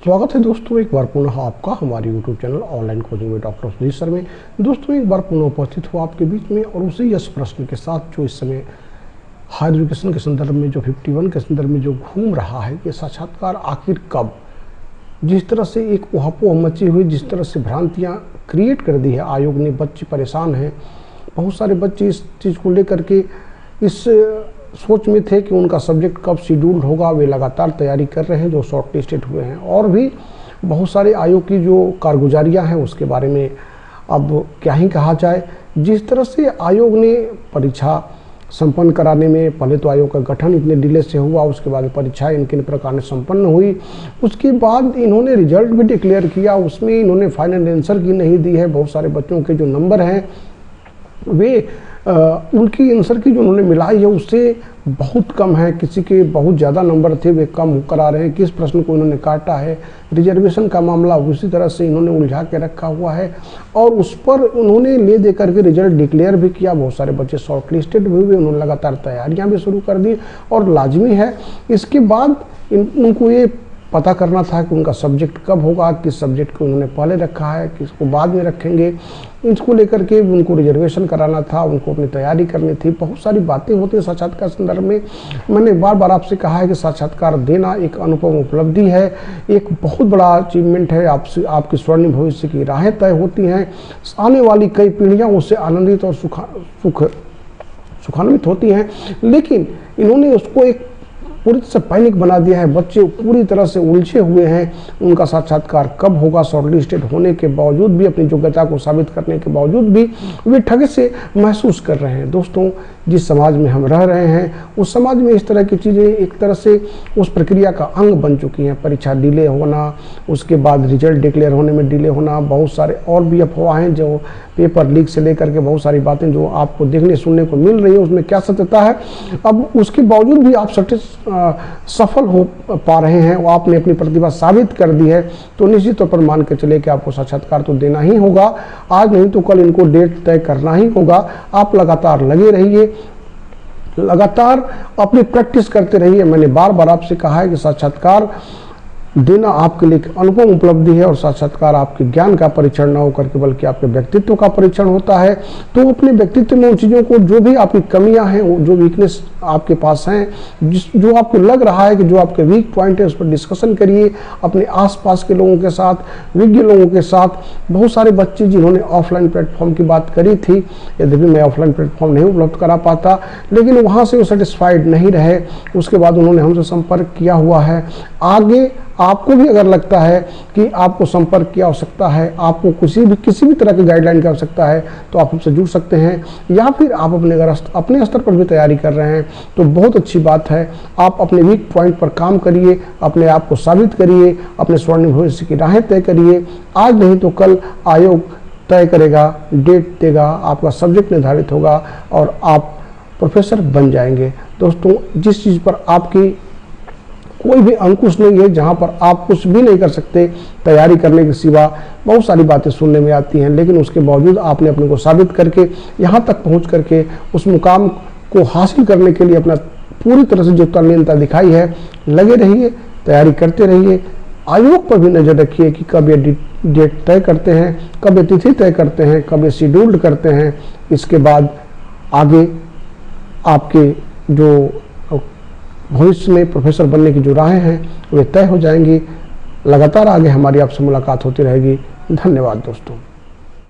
स्वागत है दोस्तों एक बार पुनः आपका हमारे YouTube चैनल ऑनलाइन कोचिंग में डॉक्टर सुधीर सर में। दोस्तों एक बार पुनः उपस्थित हुआ आपके बीच में और उसी यस प्रश्न के साथ जो इस समय हायर एजुकेशन के संदर्भ में जो 51 के संदर्भ में जो घूम रहा है कि साक्षात्कार आखिर कब। जिस तरह से एक उहापोह मची हुई, जिस तरह से भ्रांतियाँ क्रिएट कर दी है आयोग ने, बच्चे परेशान हैं। बहुत सारे बच्चे इस चीज़ को लेकर के इस सोच में थे कि उनका सब्जेक्ट कब शेड्यूल्ड होगा। वे लगातार तैयारी कर रहे हैं जो शॉर्ट लिस्टेड हुए हैं, और भी बहुत सारे आयोग की जो कारगुजारियां हैं उसके बारे में अब क्या ही कहा जाए। जिस तरह से आयोग ने परीक्षा संपन्न कराने में, पहले तो आयोग का गठन इतने डिले से हुआ, उसके बाद परीक्षा इनके प्रकार से संपन्न हुई, उसके बाद इन्होंने रिजल्ट भी डिक्लेयर किया, उसमें इन्होंने फाइनल आंसर की नहीं दी है। बहुत सारे बच्चों के जो नंबर हैं वे उनकी आंसर की जो उन्होंने मिलाई है उससे बहुत कम है। किसी के बहुत ज़्यादा नंबर थे वे कम होकर आ रहे हैं। किस प्रश्न को इन्होंने काटा है, रिजर्वेशन का मामला उसी तरह से इन्होंने उलझा के रखा हुआ है और उस पर उन्होंने ले दे करके रिजल्ट डिक्लेयर भी किया। बहुत सारे बच्चे शॉर्ट लिस्टेड भी हुए, उन्होंने लगातार तैयारियाँ भी शुरू कर दी और लाजमी है इसके बाद उनको ये पता करना था कि उनका सब्जेक्ट कब होगा, किस सब्जेक्ट को उन्होंने पहले रखा है, किसको बाद में रखेंगे। इसको लेकर के उनको रिजर्वेशन कराना था, उनको अपनी तैयारी करनी थी। बहुत सारी बातें होती हैं साक्षात्कार संदर्भ में। मैंने बार बार आपसे कहा है कि साक्षात्कार देना एक अनुपम उपलब्धि है, एक बहुत बड़ा अचीवमेंट है। आपकी स्वर्णिम भविष्य की राहें तय होती हैं। आने वाली कई पीढ़ियाँ उससे आनंदित और सुखान्वित होती हैं, लेकिन इन्होंने उसको एक पूरी तरह से पैनिक बना दिया है। बच्चे पूरी तरह से उलझे हुए हैं। उनका साक्षात्कार कब होगा, शॉर्टलिस्टेड होने के बावजूद भी, अपनी योग्यता को साबित करने के बावजूद भी वे ठग से महसूस कर रहे हैं। दोस्तों जिस समाज में हम रह रहे हैं उस समाज में इस तरह की चीज़ें एक तरह से उस प्रक्रिया का अंग बन चुकी हैं। परीक्षा डिले होना, उसके बाद रिजल्ट डिक्लेयर होने में डिले होना, बहुत सारे और भी अफवाहें जो पेपर लीक से लेकर के बहुत सारी बातें जो आपको देखने सुनने को मिल रही है उसमें क्या सत्यता है। अब उसके बावजूद भी आप सफल हो पा रहे हैं, वो आपने अपनी प्रतिभा साबित कर दी है, तो निश्चित तौर पर मान के चले कि आपको साक्षात्कार तो देना ही होगा। आज नहीं तो कल इनको डेट तय करना ही होगा। आप लगातार लगे रहिए, लगातार अपनी प्रैक्टिस करते रहिए। मैंने बार बार आपसे कहा है कि साक्षात्कार देना आपके लिए अनुपम उपलब्धि है और साक्षात्कार आपके ज्ञान का परीक्षण न होकर के बल्कि आपके व्यक्तित्व का परीक्षण होता है। तो अपने व्यक्तित्व में उन चीज़ों को, जो भी आपकी कमियां हैं, जो वीकनेस आपके पास हैं, जो आपको लग रहा है कि जो आपके वीक पॉइंट है, उस पर डिस्कशन करिए अपने आसपास के लोगों के साथ, विज्ञ लोगों के साथ। बहुत सारे बच्चे जिन्होंने ऑफलाइन प्लेटफॉर्म की बात करी थी, यद्यपि मैं ऑफलाइन प्लेटफॉर्म नहीं उपलब्ध करा पाता, लेकिन वहाँ से वो सेटिस्फाइड नहीं रहे। उसके बाद उन्होंने हमसे संपर्क किया हुआ है। आगे आपको भी अगर लगता है कि आपको संपर्क की आवश्यकता है, आपको किसी भी तरह की गाइडलाइन की आवश्यकता है, तो आप हमसे जुड़ सकते हैं। या फिर आप अपने स्तर पर भी तैयारी कर रहे हैं तो बहुत अच्छी बात है। आप अपने वीक पॉइंट पर काम करिए, अपने आप को साबित करिए, अपने स्वर्णिम भविष्य की राहें तय करिए। आज नहीं तो कल आयोग तय करेगा, डेट देगा, आपका सब्जेक्ट निर्धारित होगा और आप प्रोफेसर बन जाएंगे। दोस्तों जिस चीज़ पर आपकी कोई भी अंकुश नहीं है, जहां पर आप कुछ भी नहीं कर सकते तैयारी करने के सिवा, बहुत सारी बातें सुनने में आती हैं, लेकिन उसके बावजूद आपने अपने को साबित करके यहां तक पहुंच करके उस मुकाम को हासिल करने के लिए अपना पूरी तरह से जो तल्लीनता दिखाई है। लगे रहिए, तैयारी करते रहिए। आयोग पर भी नज़र रखिए कि कब ये डेट तय करते हैं, कब ये तिथि तय करते हैं, कब ये शेड्यूल्ड करते हैं। इसके बाद आगे आपके जो भविष्य में प्रोफेसर बनने की जो राहें हैं वे तय हो जाएंगी। लगातार आगे हमारी आपसे मुलाकात होती रहेगी। धन्यवाद दोस्तों।